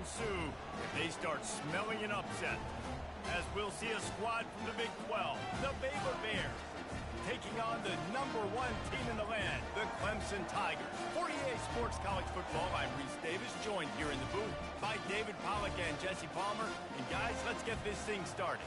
ensue if they start smelling an upset. As we'll see a squad from the Big 12, the Baylor Bears, taking on the #1 team in the land, the Clemson Tigers. For EA Sports College Football, I'm Reese Davis, joined here in the booth by David Pollack and Jesse Palmer. And guys, let's get this thing started.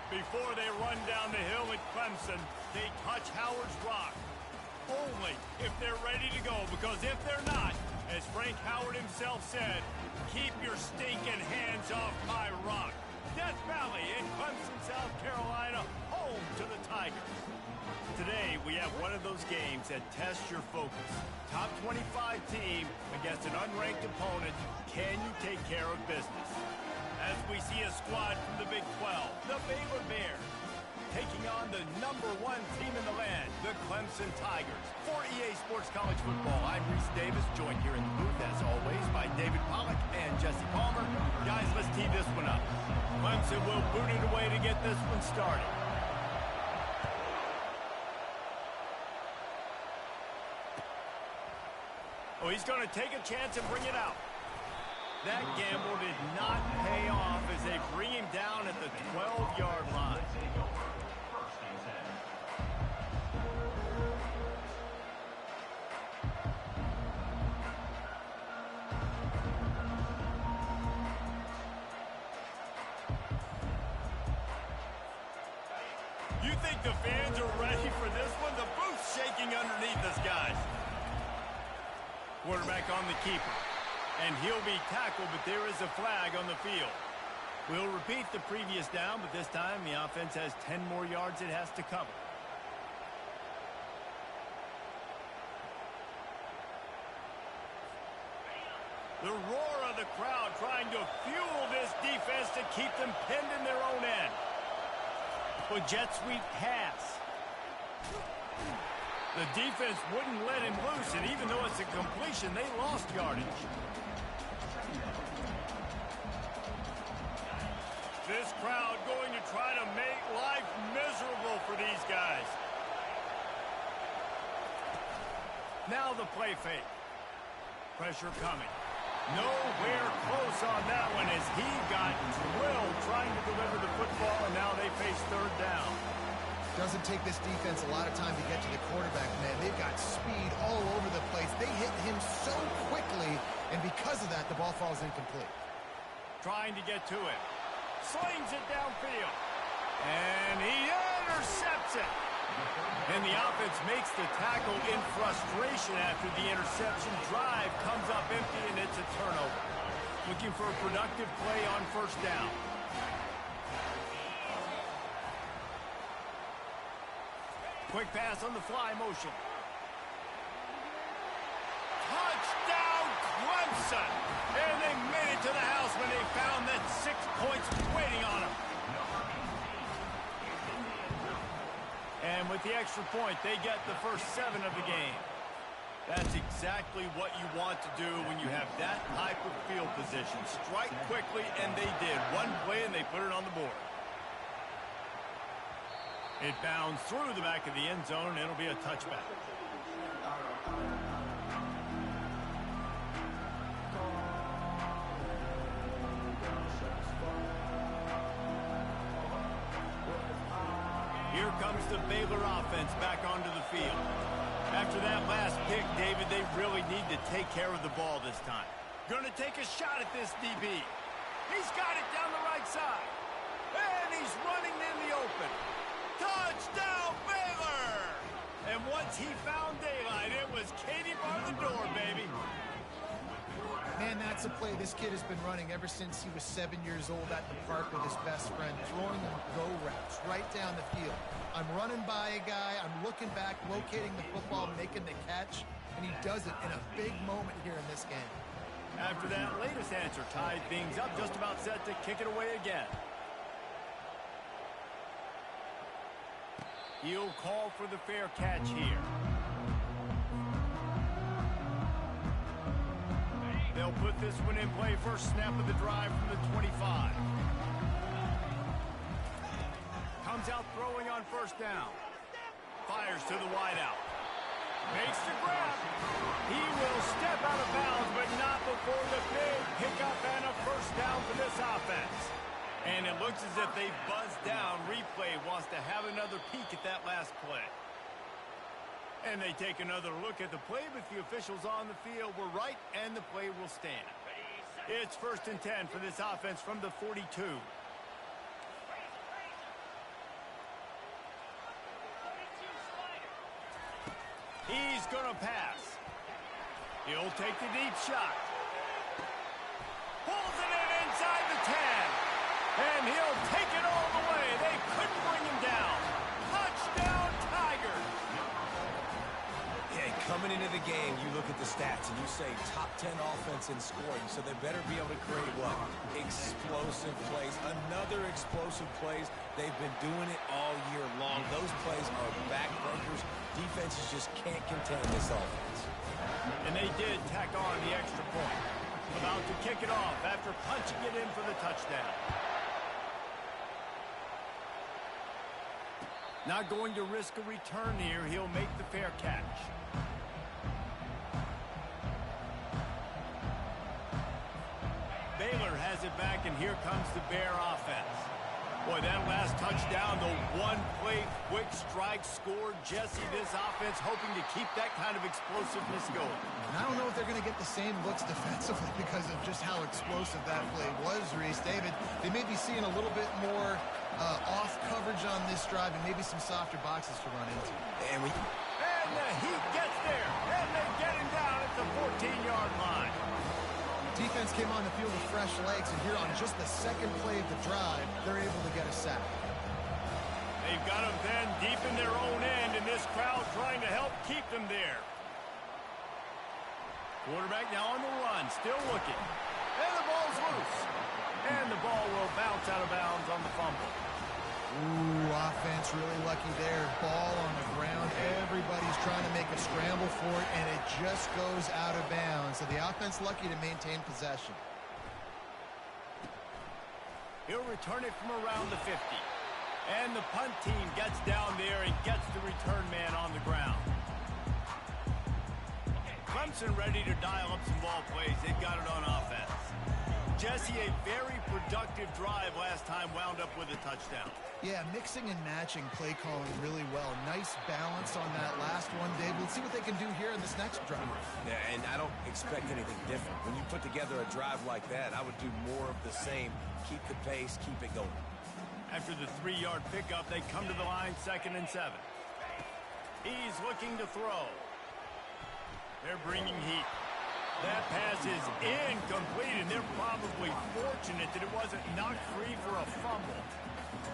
Before they run down the hill at Clemson, they touch Howard's rock. Only if they're ready to go, because if they're not, as Frank Howard himself said, keep your stinking hands off my rock. Death Valley in Clemson, South Carolina, home to the Tigers. Today, we have one of those games that tests your focus. Top 25 team against an unranked opponent. Can you take care of business? As we see a squad from the Big 12, the Baylor Bears, taking on the #1 team in the land, the Clemson Tigers. For EA Sports College Football, I'm Reese Davis, joined here in the booth, as always, by David Pollack and Jesse Palmer. Guys, let's tee this one up. Clemson will boot it away to get this one started. Oh, he's going to take a chance and bring it out. That gamble did not pay off as they bring him down at the 12-yard line. You think the fans are ready for this one? The booth's shaking underneath us, guys. Quarterback on the keeper. And he'll be tackled, but there is a flag on the field. We'll repeat the previous down, but this time the offense has 10 more yards it has to cover. The roar of the crowd trying to fuel this defense to keep them pinned in their own end. Well, jet sweep pass. The defense wouldn't let him loose, and even though it's a completion, they lost yardage. This crowd going to try to make life miserable for these guys. Now the play fake. Pressure coming. Nowhere close on that one as he got drilled trying to deliver the football, and now they face third down. Doesn't take this defense a lot of time to get to the quarterback, man. They've got speed all over the place. They hit him so quickly, and because of that, the ball falls incomplete. Trying to get to it. Slings it downfield. And he intercepts it. And the offense makes the tackle in frustration after the interception. Drive comes up empty, and it's a turnover. Looking for a productive play on first down. Quick pass on the fly motion. Touchdown, Clemson! And they made it to the house when they found that 6 points waiting on them. And with the extra point, they get the first 7 of the game. That's exactly what you want to do when you have that type of field position. Strike quickly, and they did. One play, and they put it on the board. It bounds through the back of the end zone, and it'll be a touchback. Here comes the Baylor offense back onto the field. After that last pick, David, they really need to take care of the ball this time. Gonna take a shot at this DB. He's got it down the right side. And he's running in the open. Touchdown, Baylor! And once he found daylight, it was Katie bar the door, baby. Man, that's a play this kid has been running ever since he was 7 years old at the park with his best friend, throwing them go routes right down the field. I'm running by a guy, I'm looking back, locating the football, making the catch, and he does it in a big moment here in this game. After that latest answer tied things up, just about set to kick it away again. He'll call for the fair catch here. They'll put this one in play. First snap of the drive from the 25. Comes out throwing on first down. Fires to the wideout. Makes the grab. He will step out of bounds, but not before the big pickup and a first down for this offense. And it looks as if they buzzed down. Replay wants to have another peek at that last play. And they take another look at the play, but the officials on the field were right, and the play will stand. It's 1st and 10 for this offense from the 42. He's going to pass. He'll take the deep shot. Pulls it in inside the 10. And he'll take it all the way. They couldn't bring him down. Touchdown, Tigers. Yeah, coming into the game, you look at the stats and you say top 10 offense in scoring, so they better be able to create what? Explosive plays. Another explosive plays. They've been doing it all year long. Those plays are backbreakers. Defenses just can't contain this offense. And they did tack on the extra point. About to kick it off after punching it in for the touchdown. Not going to risk a return here. He'll make the fair catch. Baylor has it back, and here comes the Bear offense. Boy, that last touchdown, the one-play quick strike scored. Jesse, this offense hoping to keep that kind of explosiveness going. And I don't know if they're going to get the same looks defensively because of just how explosive that play was, Reese. David, they may be seeing a little bit more off coverage on this drive and maybe some softer boxes to run into. And the Heat gets there, and they get him down at the 14-yard line. Defense came on the field with fresh legs, and here on just the second play of the drive, they're able to get a sack. They've got them then deep in their own end, and this crowd trying to help keep them there. Quarterback now on the run, still looking. And the ball's loose. And the ball will bounce out of bounds on the fumble. Ooh, offense really lucky there. Ball on the ground. Everybody's trying to make a scramble for it, and it just goes out of bounds. So the offense lucky to maintain possession. He'll return it from around the 50. And the punt team gets down there and gets the return man on the ground. Clemson ready to dial up some ball plays. They've got it on offense. Jesse, a very productive drive last time, wound up with a touchdown. Yeah, mixing and matching play calling really well. Nice balance on that last one, Dave. We'll see what they can do here in this next drive. Yeah, and I don't expect anything different. When you put together a drive like that, I would do more of the same. Keep the pace, keep it going. After the 3-yard pickup, they come to the line 2nd and 7. He's looking to throw. They're bringing heat. That pass is incomplete, and they're probably fortunate that it wasn't knocked free for a fumble.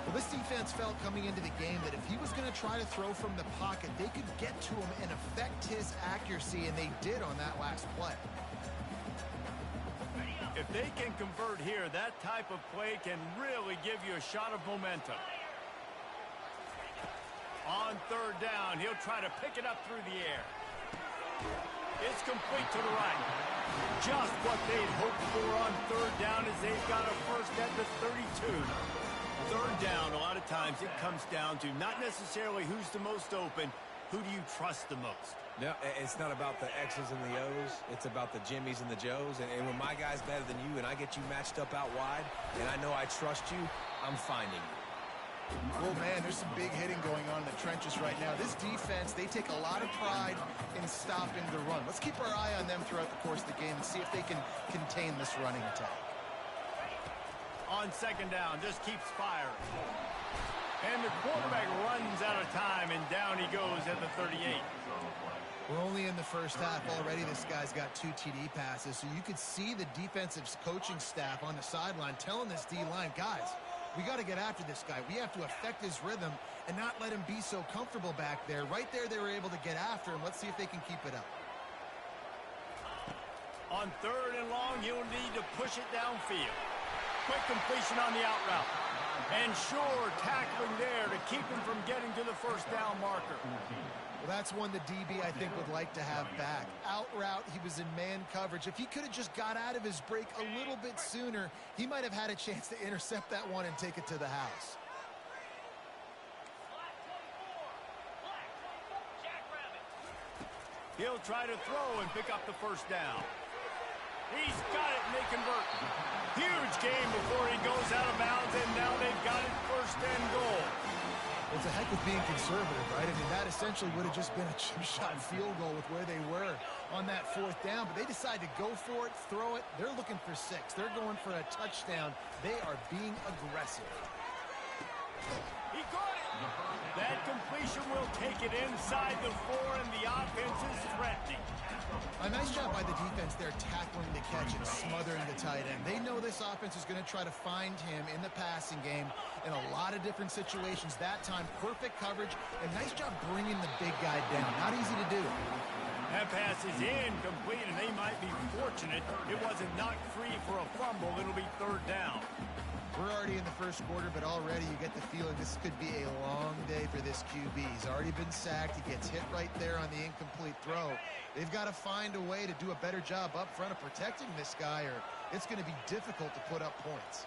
Well, this defense felt coming into the game that if he was going to try to throw from the pocket, they could get to him and affect his accuracy, and they did on that last play. If they can convert here, that type of play can really give you a shot of momentum. On third down, he'll try to pick it up through the air. It's complete to the right. Just what they'd hoped for on third down as they've got a first at the 32. Third down, a lot of times it comes down to not necessarily who's the most open, who do you trust the most? No, it's not about the X's and the O's. It's about the Jimmies and the Joes. And when my guy's better than you and I get you matched up out wide and I know I trust you, I'm finding you. Well, man, there's some big hitting going on in the trenches right now. This defense, they take a lot of pride in stopping the run. Let's keep our eye on them throughout the course of the game and see if they can contain this running attack. On second down, just keeps firing. And the quarterback runs out of time, and down he goes at the 38. We're only in the first half. Already this guy's got 2 TD passes, so you could see the defensive coaching staff on the sideline telling this D-line, guys, we got to get after this guy. We have to affect his rhythm and not let him be so comfortable back there. Right there, they were able to get after him. Let's see if they can keep it up. On third and long, he'll need to push it downfield. Quick completion on the out route. And sure, tackling there to keep him from getting to the first down marker. Well, that's one the DB, I think, would like to have back. Out route, he was in man coverage. If he could have just got out of his break a little bit sooner, he might have had a chance to intercept that one and take it to the house. He'll try to throw and pick up the first down. He's got it, and they convert. Huge game before he goes out of bounds, and now they've got it first and goal. It's a heck of being conservative, right? I mean, that essentially would have just been a chip shot field goal with where they were on that fourth down, but they decide to go for it, throw it. They're looking for 6. They're going for a touchdown. They are being aggressive. He got it. That completion will take it inside the 4, and the offense is threatening. A nice job by the defense there tackling the catch and smothering the tight end. They know this offense is going to try to find him in the passing game in a lot of different situations. That time, perfect coverage, and nice job bringing the big guy down. Not easy to do. That pass is incomplete, and they might be fortunate it wasn't knocked free for a fumble. It'll be third down. We're already in the first quarter, but already you get the feeling this could be a long day for this QB. He's already been sacked. He gets hit right there on the incomplete throw. They've got to find a way to do a better job up front of protecting this guy, or it's going to be difficult to put up points.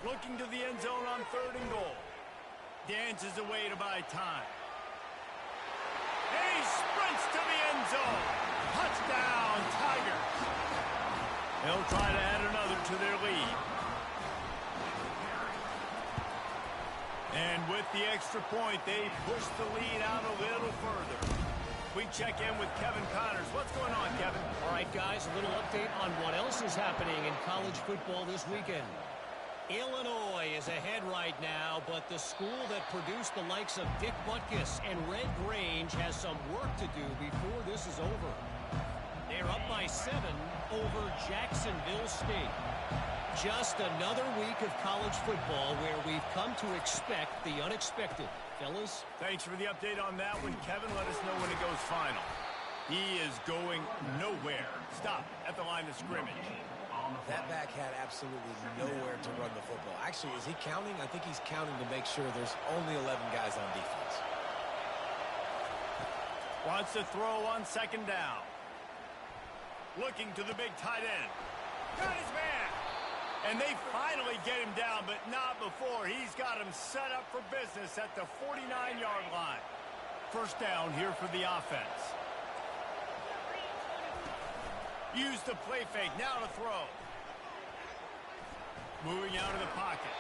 Looking to the end zone on third and goal. Dances away to buy time. He sprints to the end zone. Touchdown, Tigers. They'll try to add another to their lead. And with the extra point, they push the lead out a little further. We check in with Kevin Connors. What's going on, Kevin? All right, guys, a little update on what else is happening in college football this weekend. Illinois is ahead right now, but the school that produced the likes of Dick Butkus and Red Grange has some work to do before this is over. They're up by 7 over Jacksonville State. Just another week of college football where we've come to expect the unexpected. Fellas? Thanks for the update on that one, Kevin. Let us know when it goes final. He is going nowhere. Stop at the line of scrimmage. That back had absolutely nowhere to run the football. Actually, is he counting? I think he's counting to make sure there's only 11 guys on defense. Wants to throw on second down. Looking to the big tight end. Got his man. And they finally get him down, but not before. He's got him set up for business at the 49-yard line. First down here for the offense. Use the play fake. Now to throw. Moving out of the pocket.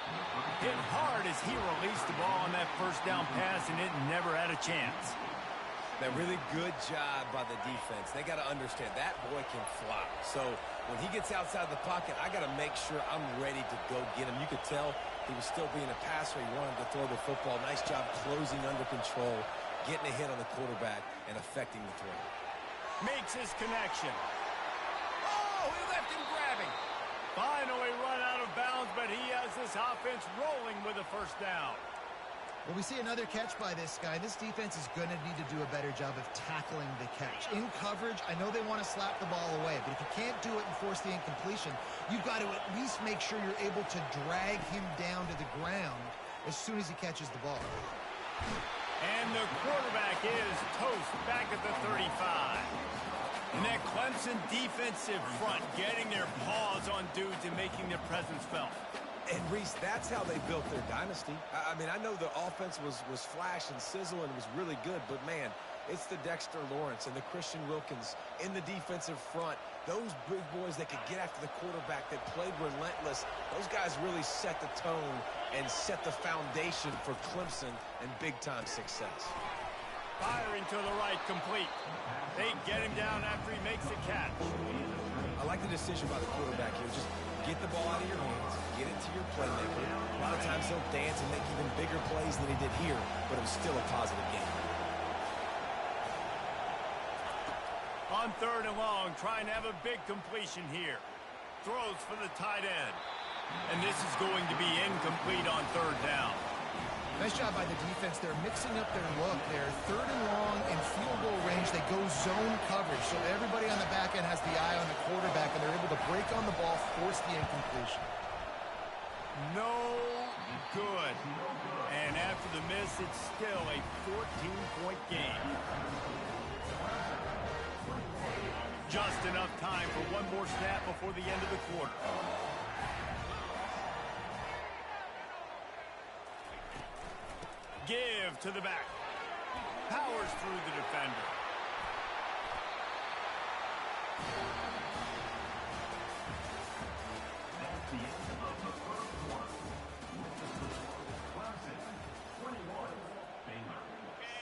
Hit hard as he released the ball on that first down pass, and it never had a chance. Man, really good job by the defense. They got to understand that boy can fly. So when he gets outside the pocket, I got to make sure I'm ready to go get him. You could tell he was still being a passer. He wanted to throw the football. Nice job closing under control, getting a hit on the quarterback, and affecting the throw. Makes his connection. Oh, he left him grabbing. Finally run out of bounds, but he has this offense rolling with a first down. Well, we see another catch by this guy. This defense is going to need to do a better job of tackling the catch. In coverage, I know they want to slap the ball away, but if you can't do it and force the incompletion, you've got to at least make sure you're able to drag him down to the ground as soon as he catches the ball. And the quarterback is toast back at the 35. And that Clemson defensive front getting their paws on dudes and making their presence felt. And, Reese, that's how they built their dynasty. I mean, I know the offense was flash and sizzle and was really good, but, man, it's the Dexter Lawrence and the Christian Wilkins in the defensive front. Those big boys that could get after the quarterback, that played relentless, those guys really set the tone and set the foundation for Clemson and big-time success. Firing to the right, complete. They get him down after he makes the catch. I like the decision by the quarterback here. Just get the ball out of your hands, get it to your playmaker. A lot of times he'll dance and make even bigger plays than he did here, but it was still a positive game. On 3rd and long, trying to have a big completion here. Throws for the tight end. And this is going to be incomplete on 3rd down. Nice job by the defense. They're mixing up their look. They're 3rd and long in field goal range. They go zone coverage. So everybody on the back end has the eye on the quarterback, and they're able to break on the ball, force the incompletion. No good. And after the miss, it's still a 14-point game. Just enough time for one more snap before the end of the quarter. Give to the back. Powers through the defender.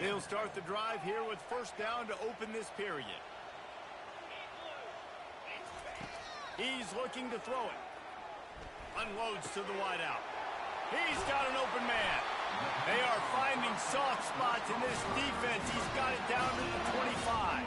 They'll start the drive here with 1st down to open this period. He's looking to throw it. Unloads to the wideout. He's got an open man. They are finding soft spots in this defense. He's got it down to the 25.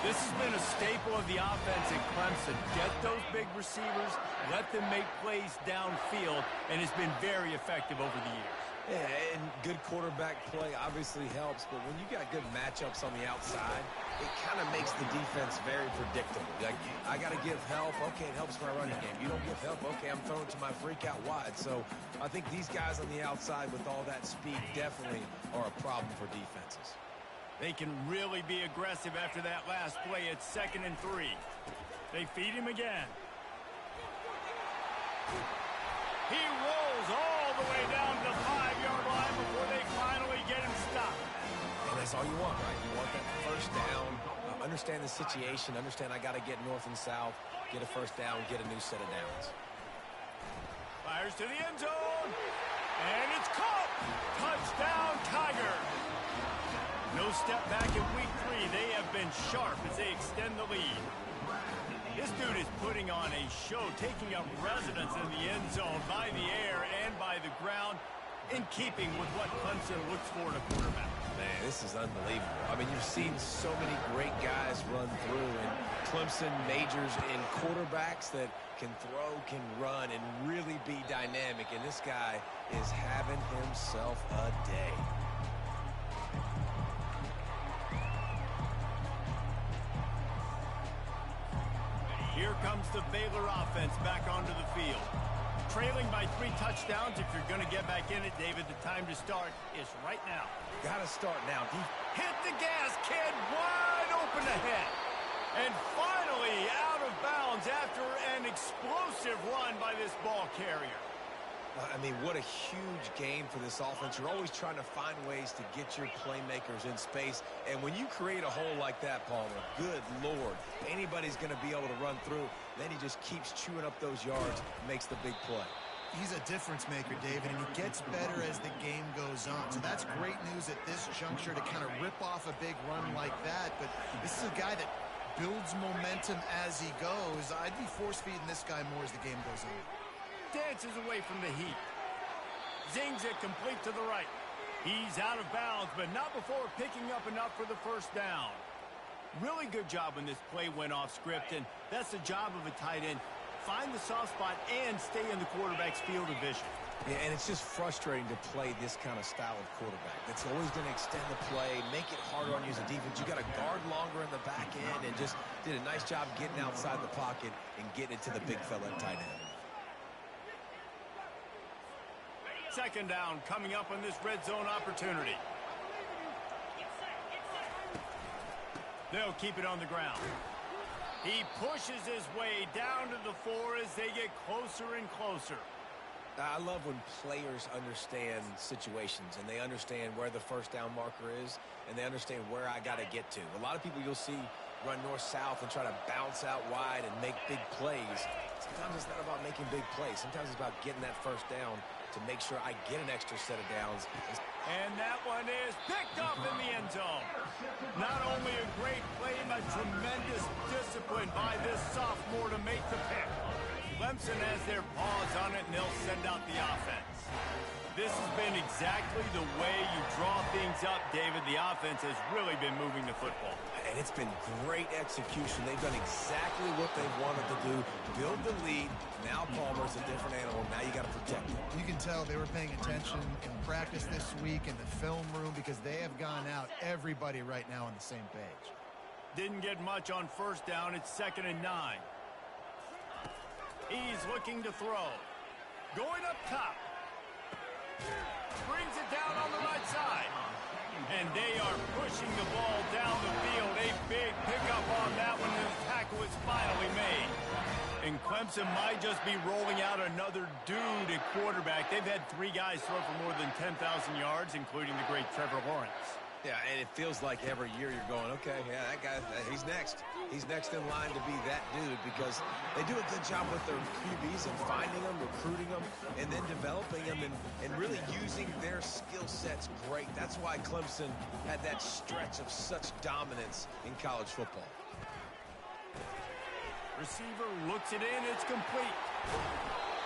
This has been a staple of the offense at Clemson. Get those big receivers, let them make plays downfield, and it's been very effective over the years. Yeah, and good quarterback play obviously helps, but when you got good matchups on the outside, it kind of makes the defense very predictable. Like, I got to give help. Okay, it helps my running game. You don't give help. Okay, I'm throwing to my freak out wide. So I think these guys on the outside with all that speed definitely are a problem for defenses. They can really be aggressive after that last play. It's 2nd and 3. They feed him again. He rolls all the way down to the 5-yard line before they finally get him stopped. And that's all you want, right? You want that 1st down. Understand the situation. Understand I got to get north and south, get a 1st down, get a new set of downs. Fires to the end zone. And it's caught. Touchdown, Tiger. No step back in week 3. They have been sharp as they extend the lead. This dude is putting on a show, taking up residence in the end zone by the air and by the ground, in keeping with what Clemson looks for in a quarterback. Man, this is unbelievable. I mean, you've seen so many great guys run through, and Clemson majors in quarterbacks that can throw, can run, and really be dynamic, and this guy is having himself a day. Here comes the Baylor offense back onto the field. Trailing by 3 touchdowns. If you're going to get back in it, David, the time to start is right now. Got to start now. Hit the gas, kid. Wide open ahead. And finally out of bounds after an explosive run by this ball carrier. I mean, what a huge game for this offense. You're always trying to find ways to get your playmakers in space. And when you create a hole like that, Palmer, good Lord, anybody's going to be able to run through. Then he just keeps chewing up those yards, makes the big play. He's a difference maker, David, and he gets better as the game goes on. So that's great news at this juncture to kind of rip off a big run like that. But this is a guy that builds momentum as he goes. I'd be force-feeding this guy more as the game goes on. Dances away from the heat. Zings it complete to the right. He's out of bounds, but not before picking up enough for the first down. Really good job when this play went off script, and that's the job of a tight end. Find the soft spot and stay in the quarterback's field of vision. Yeah, and it's just frustrating to play this kind of style of quarterback. That's always going to extend the play, make it harder on you as a defense. You got to guard longer in the back end, and just did a nice job getting outside the pocket and getting it to the big fella at tight end. Second down coming up on this red zone opportunity. They'll keep it on the ground. He pushes his way down to the 4 as they get closer and closer. I love when players understand situations and they understand where the first down marker is and they understand where I got to get to. A lot of people you'll see run north-south and try to bounce out wide and make big plays. Sometimes it's not about making big plays. Sometimes it's about getting that first down to make sure I get an extra set of downs. And that one is picked up in the end zone. Not only a great play, but tremendous discipline by this sophomore to make the pick. Clemson has their paws on it, and they'll send out the offense. This has been exactly the way you draw things up, David. The offense has really been moving the football. And it's been great execution. They've done exactly what they wanted to do. Build the lead. Now Palmer's a different animal. Now you got to protect him. You can tell they were paying attention in practice this week in the film room because they have gone out, everybody right now on the same page. Didn't get much on first down. It's 2nd and 9. He's looking to throw. Going up top. Brings it down on the right side. And they are pushing the ball down the field. A big pickup on that one, and the tackle is finally made. And Clemson might just be rolling out another dude at quarterback. They've had 3 guys throw for more than 10,000 yards, including the great Trevor Lawrence. Yeah, and it feels like every year you're going, okay, yeah, that guy, he's next. He's next in line to be that dude because they do a good job with their QBs and finding them, recruiting them, and then developing them and really using their skill sets great. That's why Clemson had that stretch of such dominance in college football. Receiver looks it in, it's complete.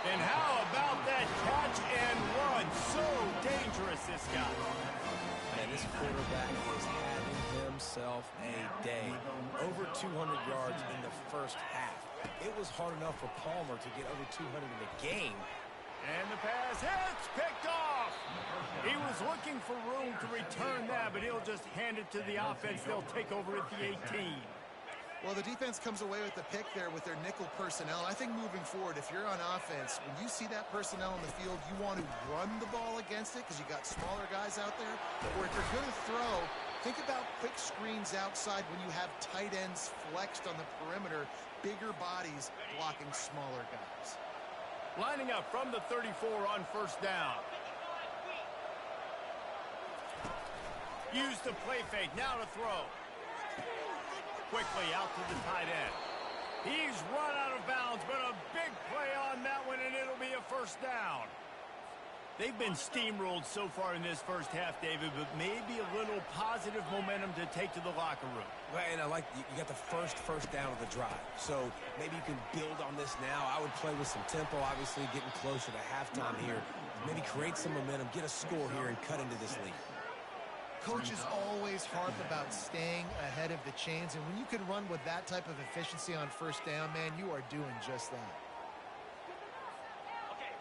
And how about that catch and run? So dangerous, this guy. And this quarterback is having himself a day. Over 200 yards in the first half. It was hard enough for Palmer to get over 200 in the game. And the pass hits, picked off. He was looking for room to return that, but he'll just hand it to the offense. They'll take over at the 18. Well, the defense comes away with the pick there with their nickel personnel. I think moving forward, if you're on offense, when you see that personnel in the field, you want to run the ball against it because you got smaller guys out there. Or if you're going to throw, think about quick screens outside when you have tight ends flexed on the perimeter, bigger bodies blocking smaller guys. Lining up from the 34 on first down. Use the play fake, now to throw. Quickly out to the tight end. He's run out of bounds, but a big play on that one, and it'll be a first down. They've been steamrolled so far in this first half, David, but maybe a little positive momentum to take to the locker room. Well, and I like you got the first down of the drive. So maybe you can build on this now. I would play with some tempo, obviously getting closer to halftime here. Maybe create some momentum, get a score here, and cut into this lead. Coaches always harp about staying ahead of the chains, and when you can run with that type of efficiency on first down, man, you are doing just that.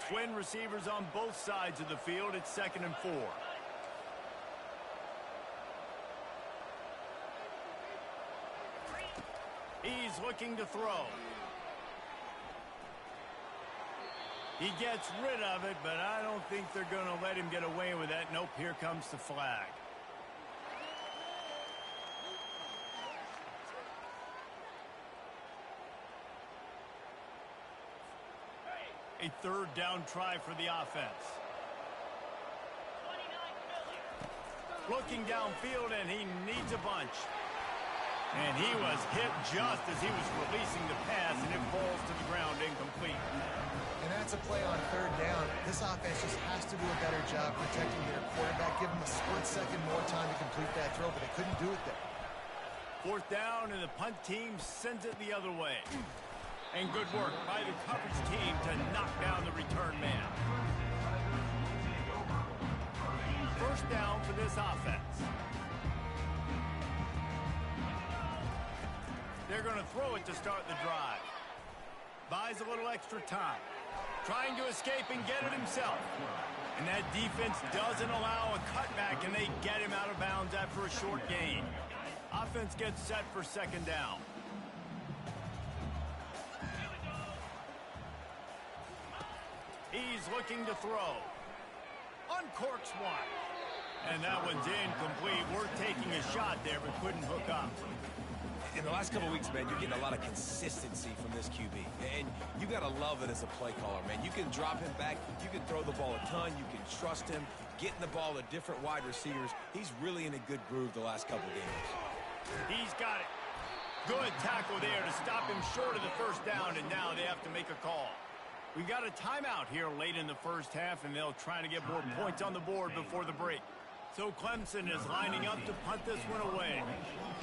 Twin receivers on both sides of the field. It's 2nd and 4. He's looking to throw. He gets rid of it, but I don't think they're going to let him get away with that. Nope, here comes the flag. A 3rd down try for the offense. Looking downfield, and he needs a bunch. And he was hit just as he was releasing the pass, and it falls to the ground incomplete. And that's a play on third down. This offense just has to do a better job protecting their quarterback, give him a split second more time to complete that throw, but they couldn't do it there. Fourth down, and the punt team sends it the other way. And good work by the coverage team to knock down the return man. First down for this offense. They're going to throw it to start the drive. Buys a little extra time. Trying to escape and get it himself. And that defense doesn't allow a cutback, and they get him out of bounds after a short gain. Offense gets set for second down. He's looking to throw. Uncorks one. And that one's incomplete. We're taking a shot there, but couldn't hook up. In the last couple of weeks, man, you're getting a lot of consistency from this QB. And you got to love it as a play caller, man. You can drop him back. You can throw the ball a ton. You can trust him. Getting the ball to different wide receivers. He's really in a good groove the last couple of games. He's got it. Good tackle there to stop him short of the first down, and now they have to make a call. We got a timeout here late in the first half, and they'll try to get more points on the board before the break. So Clemson is lining up to punt this one away.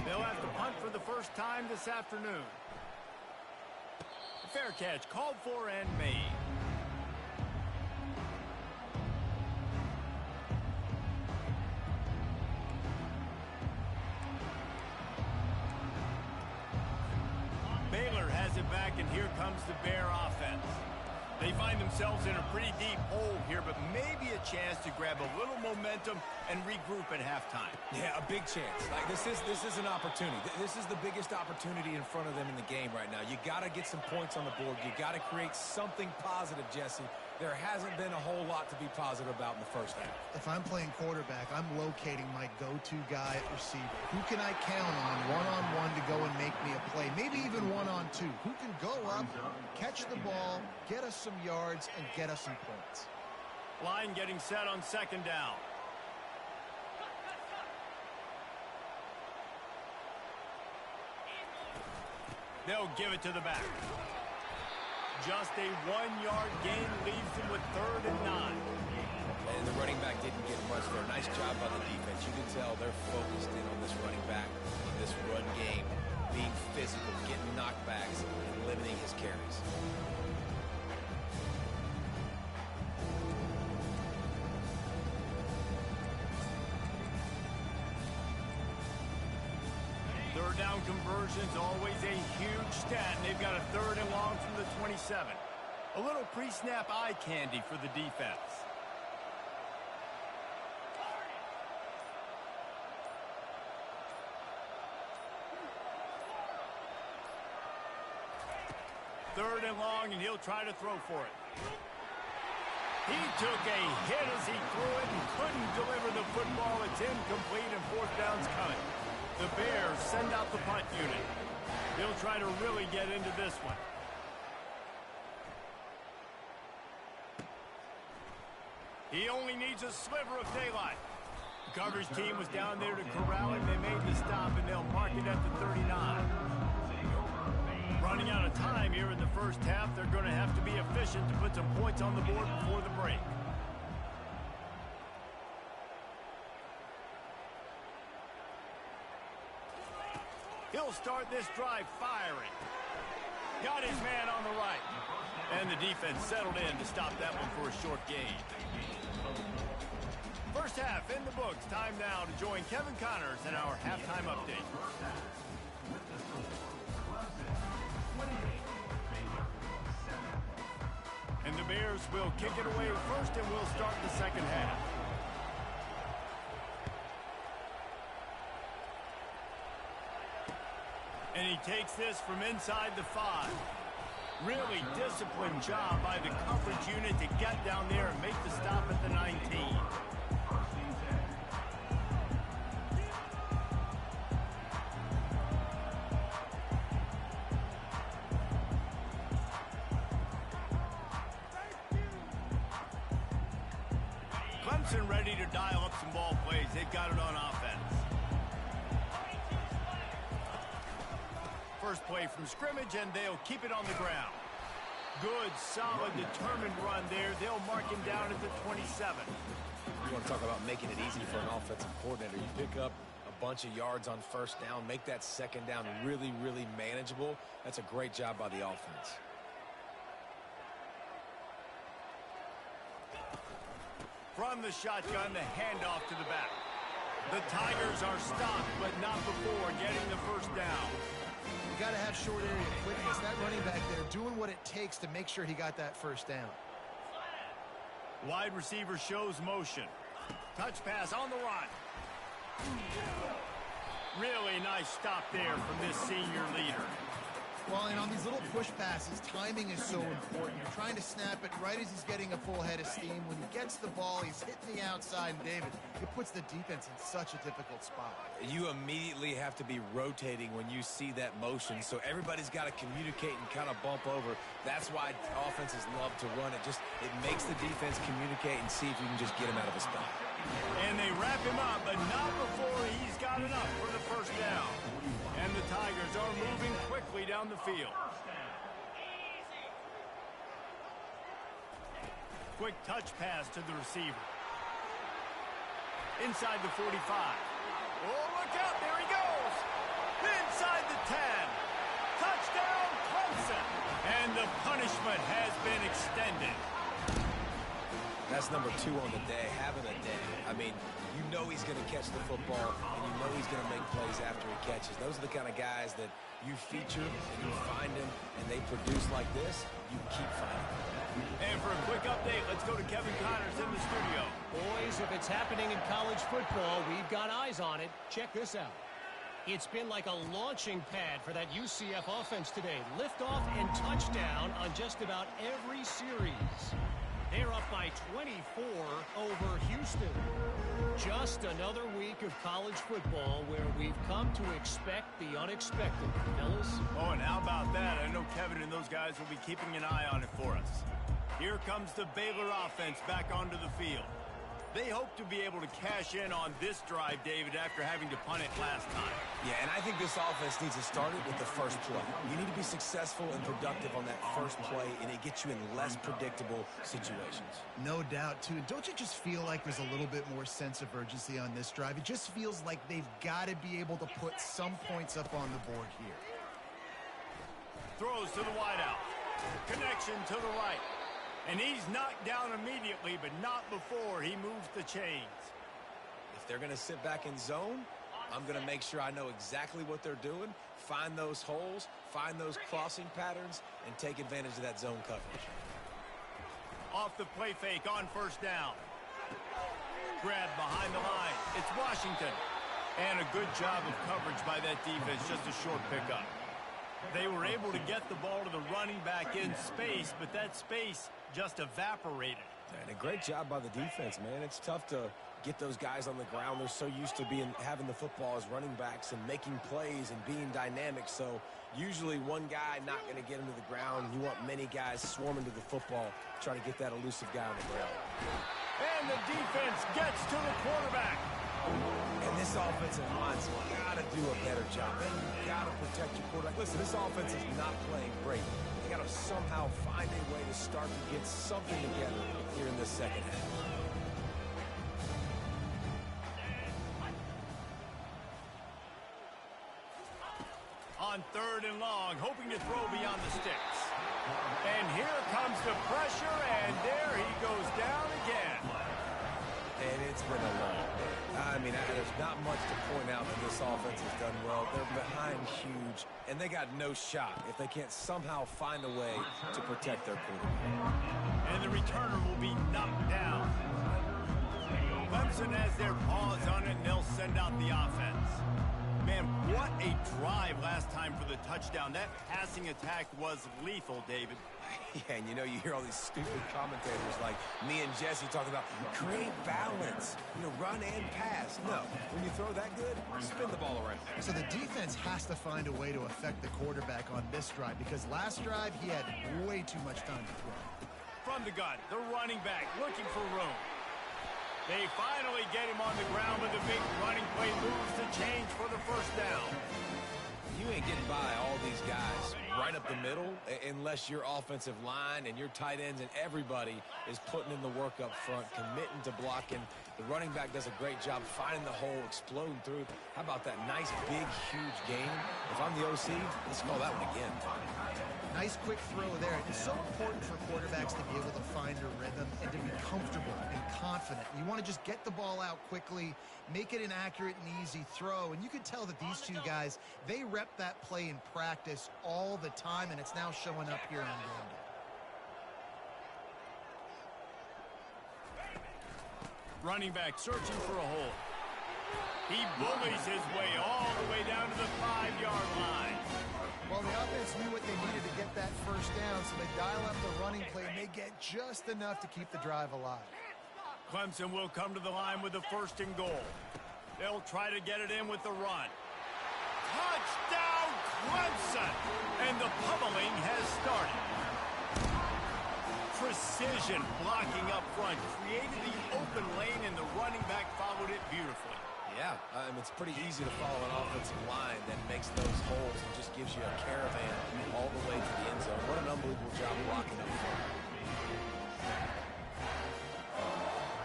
They'll have to punt for the first time this afternoon. Fair catch called for and made. Baylor has it back, and here comes the Bear offense. They find themselves in a pretty deep hole here, but maybe a chance to grab a little momentum and regroup at halftime. Yeah, a big chance. Like this is an opportunity. This is the biggest opportunity in front of them in the game right now. You got to get some points on the board. You got to create something positive, Jesse. There hasn't been a whole lot to be positive about in the first half. If I'm playing quarterback, I'm locating my go-to guy at receiver. Who can I count on one-on-one to go and make me a play? Maybe even one-on-two. Who can go up, catch the ball, get us some yards, and get us some points? Line getting set on second down. They'll give it to the back. Just a 1-yard gain leaves them with 3rd and 9. And the running back didn't get much there. Nice job by the defense. You can tell they're focused in on this running back, on this run game, being physical, getting knockbacks, and limiting his carries. Third down conversion's always a huge stat, and they've got a 3rd and long from the 27. A little pre-snap eye candy for the defense. Third and long, and he'll try to throw for it. He took a hit as he threw it and couldn't deliver the football. It's incomplete, and 4th down's coming. The Bears send out the punt unit. They'll try to really get into this one. He only needs a sliver of daylight. The coverage team was down there to corral him. They made the stop, and they'll mark it at the 39. Running out of time here in the first half. They're going to have to be efficient to put some points on the board before the break. He'll start this drive firing. Got his man on the right. And the defense settled in to stop that one for a short gain. First half in the books. Time now to join Kevin Connors in our halftime update. And the Bears will kick it away first, and we'll start the second half. And he takes this from inside the 5. Really disciplined job by the coverage unit to get down there and make the stop at the 19. Clemson ready to dial up some ball plays. They've got it on offense. first play from scrimmage, and they'll keep it on the ground. Good, solid, determined run there. They'll mark him down at the 27. You want to talk about making it easy for an offensive coordinator. You pick up a bunch of yards on first down, make that second down really, really manageable. That's a great job by the offense. From the shotgun, the handoff to the back. The Tigers are stopped, but not before getting the first down. You got to have short area quickness. That running back there doing what it takes to make sure he got that first down. Wide receiver shows motion. Touch pass on the run. Really nice stop there from this senior leader. Well, and on these little push passes, timing is so important. You're trying to snap it right as he's getting a full head of steam. When he gets the ball, he's hitting the outside. And David, it puts the defense in such a difficult spot. You immediately have to be rotating when you see that motion, so everybody's got to communicate and kind of bump over. That's why offenses love to run it. It makes the defense communicate and see if you can just get him out of a spot. And they wrap him up, but not before he's got enough for the first down. And the Tigers are moving quickly down the field. Quick touch pass to the receiver. Inside the 45. Oh, look out, there he goes. Inside the 10. Touchdown, Clemson. And the punishment has been extended. That's number 2 on the day, having a day. I mean, you know he's going to catch the football, and you know he's going to make plays after he catches. Those are the kind of guys that you feature, and you find them, and they produce like this, you keep finding them. And for a quick update, let's go to Kevin Connors in the studio. Boys, if it's happening in college football, we've got eyes on it. Check this out. It's been like a launching pad for that UCF offense today. Liftoff and touchdown on just about every series. They're up by 24 over Houston. Just another week of college football where we've come to expect the unexpected. Fellas? Oh, and how about that? I know Kevin and those guys will be keeping an eye on it for us. Here comes the Baylor offense back onto the field. They hope to be able to cash in on this drive, David, after having to punt it last time. Yeah, and I think this offense needs to start it with the first play. You need to be successful and productive on that first play, and it gets you in less predictable situations. No doubt, too. Don't you just feel like there's a little bit more sense of urgency on this drive? It just feels like they've got to be able to put some points up on the board here. Throws to the wideout. Connection to the right. And he's knocked down immediately, but not before he moves the chains. If they're going to sit back in zone, I'm going to make sure I know exactly what they're doing, find those holes, find those crossing patterns, and take advantage of that zone coverage. Off the play fake on first down. Grab behind the line. It's Washington. And a good job of coverage by that defense, just a short pickup. They were able to get the ball to the running back in space, but that space just evaporated. And a great job by the defense, man. It's tough to get those guys on the ground. They're so used to having the football as running backs and making plays and being dynamic. So usually one guy not going to get him to the ground. You want many guys swarming to the football, trying to get that elusive guy on the ground. And the defense gets to the quarterback. And this offensive line's got to do a better job. They got to protect your quarterback. Listen, this offense is not playing great. They got to somehow find a way to start to get something together here in the second half. On 3rd and long, hoping to throw beyond the sticks. And here comes the pressure, and there he goes down again. And it's been a long day. I mean, there's not much to point out that this offense has done well. They're behind huge, and they got no shot if they can't somehow find a way to protect their quarterback. And the returner will be knocked down. Clemson has their paws on it, and they'll send out the offense. Man, what a drive last time for the touchdown. That passing attack was lethal, David. Yeah, and you hear all these stupid commentators like me and Jesse talking about create balance, run and pass. No, when you throw that good, spin the ball around. So the defense has to find a way to affect the quarterback on this drive because last drive he had way too much time to throw. From the gun, the running back looking for room. They finally get him on the ground with a big running play moves to change for the first down. You ain't getting by all these guys right up the middle unless your offensive line and your tight ends and everybody is putting in the work up front, committing to blocking. The running back does a great job finding the hole, exploding through. How about that nice, big, huge gain? If I'm the OC, let's call that one again. Nice quick throw there. It's so important for quarterbacks to be able to find a rhythm and to be comfortable and confident. You want to just get the ball out quickly, make it an accurate and easy throw. And you can tell that these two guys, they rep that play in practice all the time, and it's now showing up here on game day. Running back searching for a hole. He bullies his way all the way down to the 5-yard line. Well, the offense knew what they needed to get that first down, so they dial up the running play, and they get just enough to keep the drive alive. Clemson will come to the line with the 1st and goal. They'll try to get it in with the run. Touchdown, Clemson! And the pummeling has started. Precision blocking up front created the open lane, and the running back followed it beautifully. Yeah, it's pretty easy to follow an offensive line that makes those holes and just gives you a caravan all the way to the end zone. What an unbelievable job blocking up front.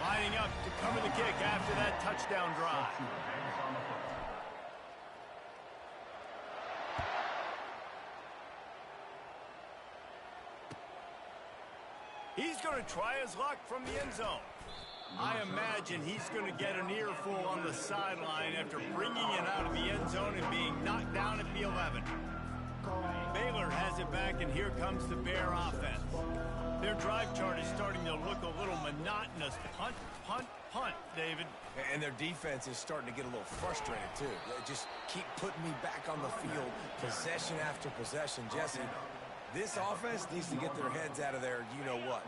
Lining up to cover the kick after that touchdown drive. He's going to try his luck from the end zone. I imagine he's going to get an earful on the sideline after bringing it out of the end zone and being knocked down at the 11. Baylor has it back, and here comes the Bear offense. Their drive chart is starting to look a little monotonous. Punt, punt, punt, David. And their defense is starting to get a little frustrated, too. They just keep putting me back on the field, possession after possession. Jesse, this offense needs to get their heads out of their you-know-what.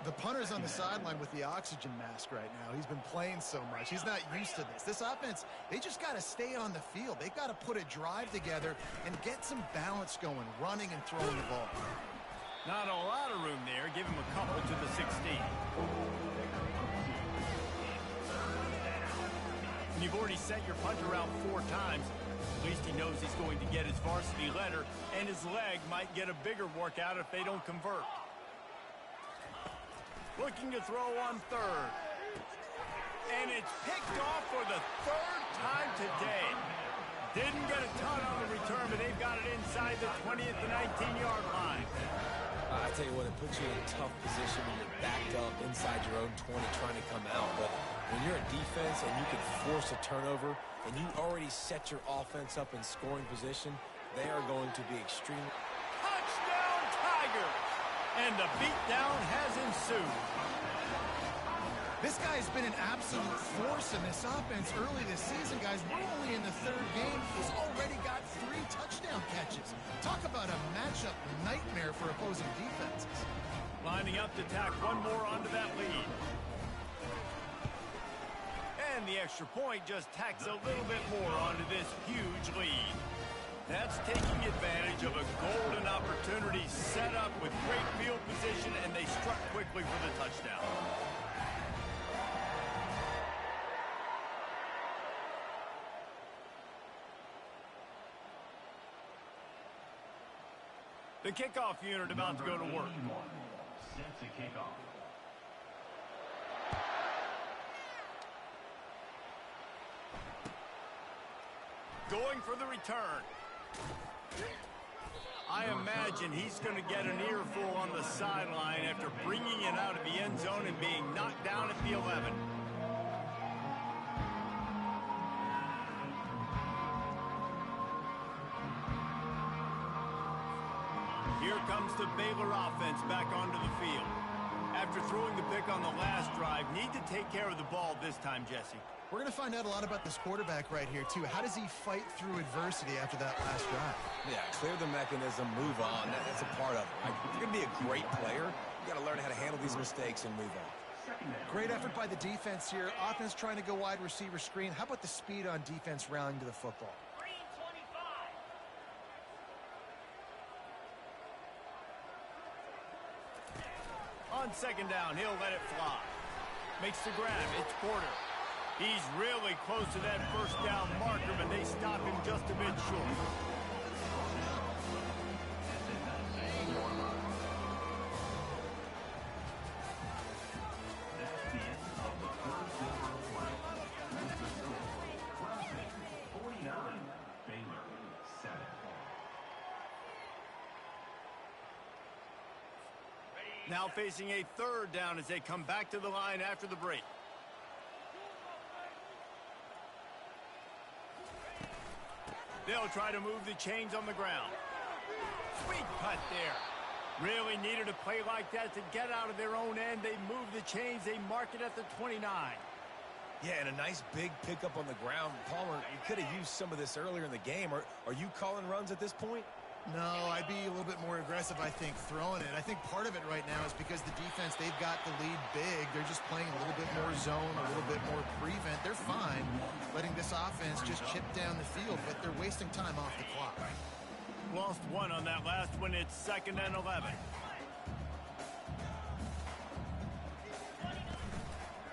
The punter's on the sideline with the oxygen mask right now. He's been playing so much. He's not used to this. This offense, they just got to stay on the field. They've got to put a drive together and get some balance going, running and throwing the ball. Not a lot of room there. Give him a couple to the 16. And you've already sent your punter out 4 times. At least he knows he's going to get his varsity letter, and his leg might get a bigger workout if they don't convert. Looking to throw on 3rd. And it's picked off for the 3rd time today. Didn't get a ton on the return, but they've got it inside the 20th to 19-yard line. I tell you what, it puts you in a tough position when you're backed up inside your own 20 trying to come out. But when you're a defense and you can force a turnover and you already set your offense up in scoring position, they are going to be extremely... Touchdown, Tiger! And the beatdown has ensued. This guy's been an absolute force in this offense early this season, guys. We're only in the 3rd game. He's already got 3 touchdown catches. Talk about a matchup nightmare for opposing defenses. Lining up to tack one more onto that lead. And the extra point just tacks a little bit more onto this huge lead. That's taking advantage of a golden opportunity set up with great field position, and they struck quickly for the touchdown. The kickoff unit about to go to work. Sets a kickoff. Going for the return. I imagine he's going to get an earful on the sideline after bringing it out of the end zone and being knocked down at the 11. Here comes the Baylor offense back onto the field. After throwing the pick on the last drive, need to take care of the ball this time, Jesse. We're going to find out a lot about this quarterback right here, too. How does he fight through adversity after that last drive? Yeah, clear the mechanism, move on. That's a part of it. Like, if you're going to be a great player, you got to learn how to handle these mistakes and move on. Great effort by the defense here. Offense trying to go wide receiver screen. How about the speed on defense rallying to the football? On 2nd down, he'll let it fly. Makes the grab. It's Porter. He's really close to that 1st down marker, but they stop him just a bit short. Now facing a third down as they come back to the line after the break. They'll try to move the chains on the ground. Sweet cut there. Really needed a play like that to get out of their own end. They move the chains. They mark it at the 29. Yeah, and a nice big pickup on the ground. Palmer, you could have used some of this earlier in the game. Are you calling runs at this point? No, I'd be a little bit more aggressive, I think, throwing it. I think part of it right now is because the defense, they've got the lead big. They're just playing a little bit more zone, a little bit more prevent. They're fine letting this offense just chip down the field, but they're wasting time off the clock. Lost one on that last one. It's 2nd and 11.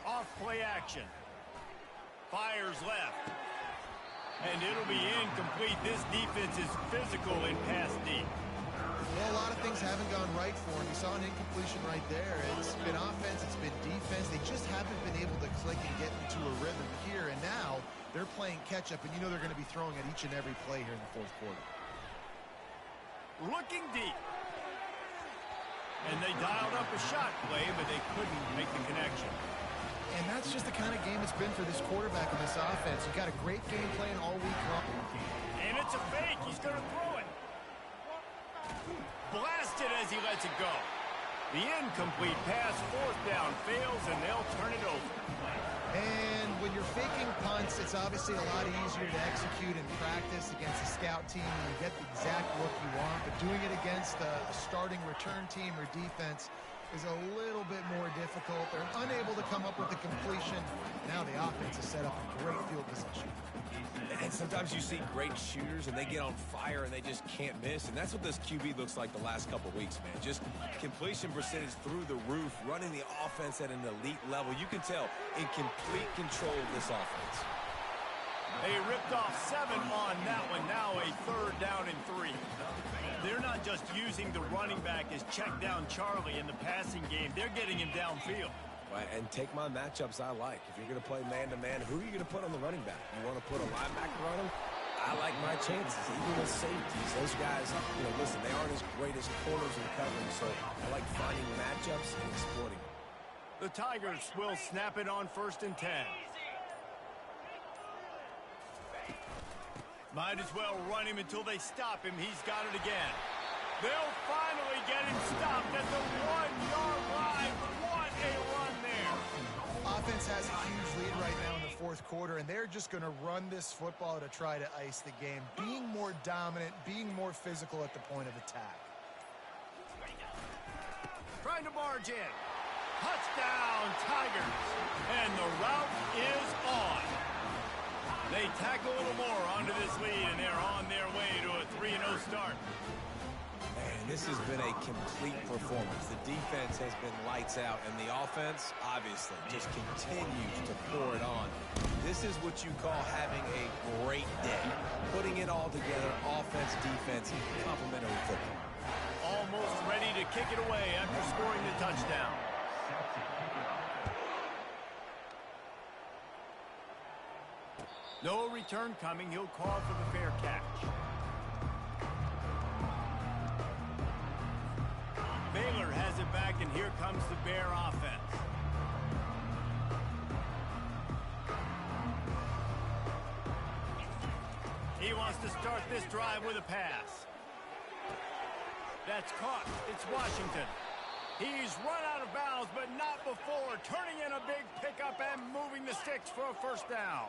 Off play action. Fires left. And it'll be incomplete. This defense is physical in pass deep. Well, a lot of things haven't gone right for him. You saw an incompletion right there. It's been offense, it's been defense. They just haven't been able to click and get into a rhythm here. And now they're playing catch-up, and you know they're going to be throwing at each and every play here in the fourth quarter. Looking deep. And they dialed up a shot play, but they couldn't make the connection. And that's just the kind of game it's been for this quarterback and this offense. You got a great game plan all week long. And it's a fake. He's going to throw it. Blasted as he lets it go. The incomplete pass, 4th down, fails, and they'll turn it over. And when you're faking punts, it's obviously a lot easier to execute in practice against a scout team and you get the exact look you want. But doing it against a starting return team or defense is a little bit more difficult. They're unable to come up with a completion. Now the offense is set up a great field position. And sometimes you see great shooters and they get on fire and they just can't miss. And that's what this QB looks like the last couple weeks, man. Just completion percentage through the roof, running the offense at an elite level. You can tell in complete control of this offense. They ripped off 7 on that one. Now a 3rd down and 3. They're not just using the running back as check down Charlie in the passing game. They're getting him downfield. Right, and take my matchups I like. If you're going to play man-to-man, who are you going to put on the running back? You want to put a linebacker on him? I like my chances, even with safeties. Those guys, listen, they aren't as great as corners in covering, so I like finding matchups and exploiting them. The Tigers will snap it on 1st and 10. Might as well run him until they stop him. He's got it again. They'll finally get him stopped at the 1-yard line. What a run there. Offense has a huge lead right now in the fourth quarter, and they're just going to run this football to try to ice the game. Being more dominant, being more physical at the point of attack. Trying to barge in. Touchdown, Tigers. And the route is on. They tack a little more onto this lead, and they're on their way to a 3-0 start. Man, this has been a complete performance. The defense has been lights out, and the offense, obviously, just continues to pour it on. This is what you call having a great day. Putting it all together, offense, defense, complementary football. Almost ready to kick it away after scoring the touchdown. No return coming. He'll call for the fair catch. Baylor has it back, and here comes the Bear offense. He wants to start this drive with a pass. That's caught. It's Washington. He's run out of bounds, but not before. Turning in a big pickup and moving the sticks for a 1st down.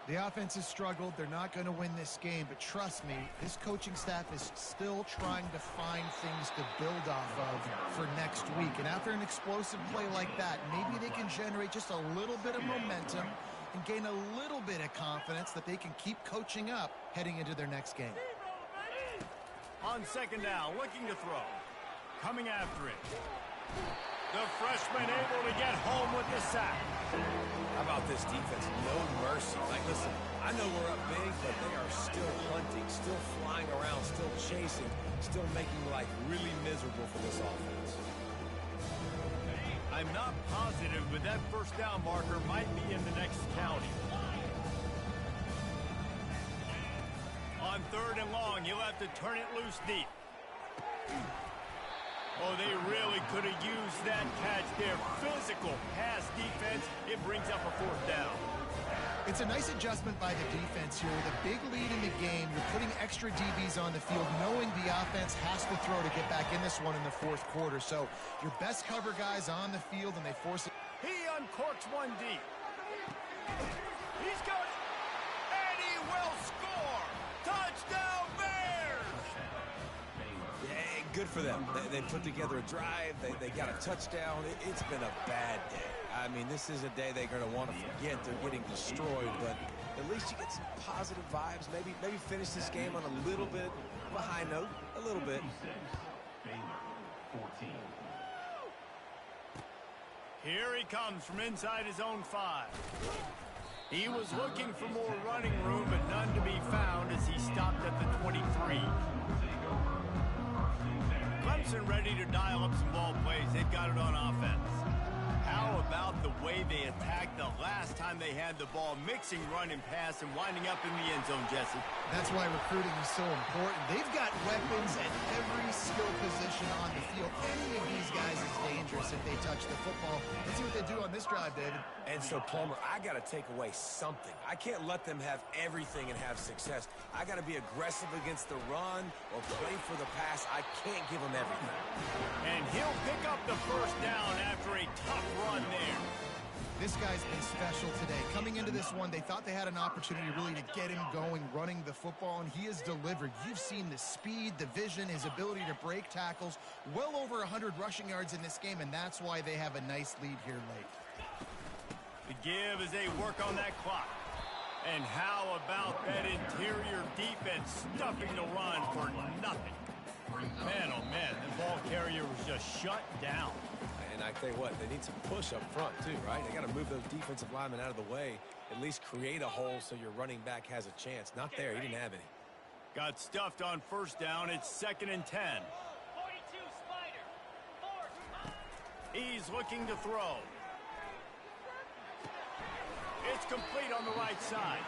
The offense has struggled. They're not going to win this game, but trust me, this coaching staff is still trying to find things to build off of for next week. And after an explosive play like that, maybe they can generate just a little bit of momentum and gain a little bit of confidence that they can keep coaching up heading into their next game. On 2nd down, looking to throw. Coming after it. The freshman able to get home with the sack. How about this defense? No mercy. Like, listen, I know we're up big, but they are still hunting, still flying around, still chasing, still making life really miserable for this offense. I'm not positive, but that 1st down marker might be in the next county. On 3rd and long, he'll have to turn it loose deep. Oh, they really could have used that catch there. Physical pass defense. It brings up a fourth down. It's a nice adjustment by the defense here. With a big lead in the game, you're putting extra DBs on the field, knowing the offense has to throw to get back in this one in the fourth quarter. So your best cover guys on the field, and they force it. He uncorks one deep. He's got it. And he will score. Touchdown, Bears! Yeah, good for them. They put together a drive. They got a touchdown. It's been a bad day. I mean, this is a day they're going to want to forget. They're getting destroyed, but at least you get some positive vibes. Maybe finish this game on a little bit of a high note, a little bit. Baylor, 14. Here he comes from inside his own 5. He was looking for more running room, but none to be found as he stopped at the 23. Clemson ready to dial up some ball plays. They've got it on offense. How about the way they attacked the last time they had the ball, mixing run and pass and winding up in the end zone, Jesse? That's why recruiting is so important. They've got weapons at every skill position on the field. Any of these guys is dangerous if they touch the football. Let's see what they do on this drive, David. And so, Palmer, I got to take away something. I can't let them have everything and have success. I got to be aggressive against the run or play for the pass. I can't give them everything. And he'll pick up the first down after a tough run there. This guy's been special today. Coming into this one, they thought they had an opportunity really to get him going, running the football, and he has delivered. You've seen the speed, the vision, his ability to break tackles. Well over 100 rushing yards in this game, and that's why they have a nice lead here late. The give as they work on that clock. And how about that interior defense stuffing the run for nothing? Man, oh man, the ball carrier was just shut down. And I tell you what, they need some push up front too, right? They got to move those defensive linemen out of the way, at least create a hole so your running back has a chance. Not there, he didn't have any. Got stuffed on first down. It's 2nd and 10. 42 Spider. He's looking to throw. It's complete on the right side.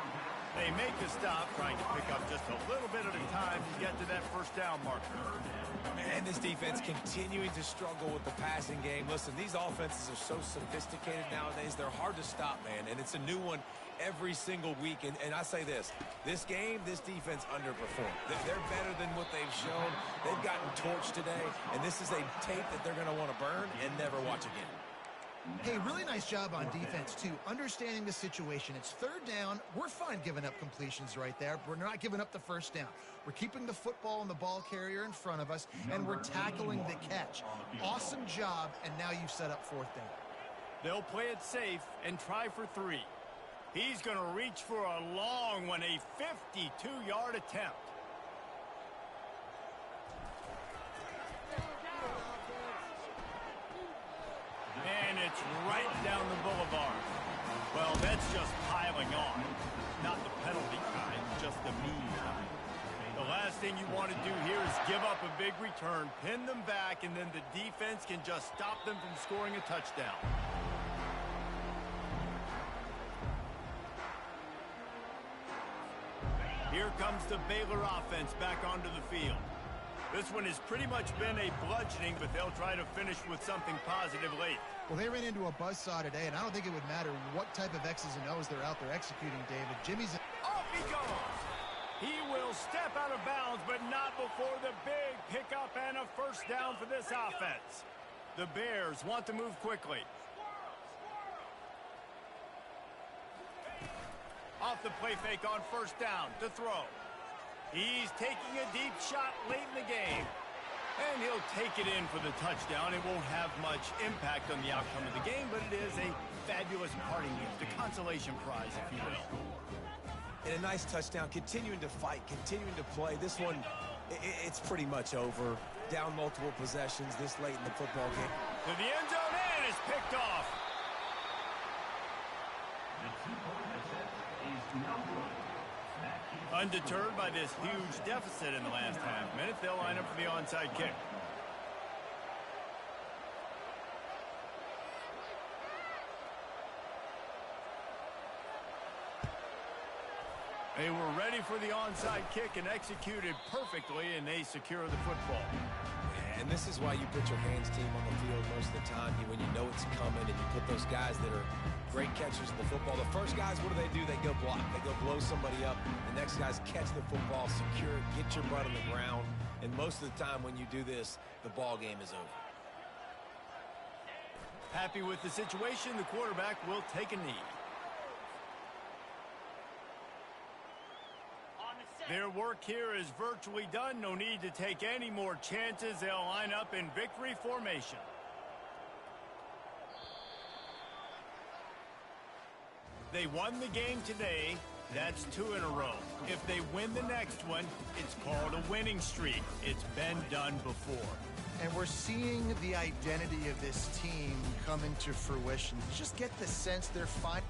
They make the stop, trying to pick up just a little bit at a time to get to that first down marker. And this defense continuing to struggle with the passing game. Listen, these offenses are so sophisticated nowadays. They're hard to stop, man. And it's a new one every single week. And I say this game, this defense underperformed. They're better than what they've shown. They've gotten torched today. And this is a tape that they're going to want to burn and never watch again. Hey, really nice job on defense, too. Understanding the situation. It's 3rd down. We're fine giving up completions right there. We're not giving up the first down. We're keeping the football and the ball carrier in front of us, and we're tackling the catch. Awesome job, and now you've set up 4th down. They'll play it safe and try for 3. He's going to reach for a long one, a 52-yard attempt. And it's right down the boulevard. Well, that's just piling on. Not the penalty kind, just the mean kind. The last thing you want to do here is give up a big return, pin them back, and then the defense can just stop them from scoring a touchdown. Here comes the Baylor offense back onto the field. This one has pretty much been a bludgeoning, but they'll try to finish with something positive late. Well, they ran into a buzzsaw today, and I don't think it would matter what type of X's and O's they're out there executing, David. Jimmy's... Off he goes! He will step out of bounds, but not before the big pickup and a first down for this offense. The Bears want to move quickly. Off the play fake on first down to throw. He's taking a deep shot late in the game. And he'll take it in for the touchdown. It won't have much impact on the outcome of the game, but it is a fabulous parting gift, a consolation prize, if you will. And a nice touchdown, continuing to fight, continuing to play. This one, it's pretty much over. Down multiple possessions this late in the football game. To the end zone, and it's picked off. The 2-point attempt is no good. Undeterred by this huge deficit in the last half minute, they'll line up for the onside kick. They were ready for the onside kick and executed perfectly, and they secure the football. and this is why you put your hands team on the field most of the time. When you know it's coming, and you put those guys that are great catchers of the football. The first guys, what do? They go block. They go blow somebody up. The next guys catch the football, secure it, get your butt on the ground. And most of the time when you do this, the ball game is over. Happy with the situation, the quarterback will take a knee. Their work here is virtually done. No need to take any more chances. They'll line up in victory formation. They won the game today. That's 2 in a row. If they win the next one, it's called a winning streak. It's been done before. And we're seeing the identity of this team come into fruition. Just get the sense they're fine.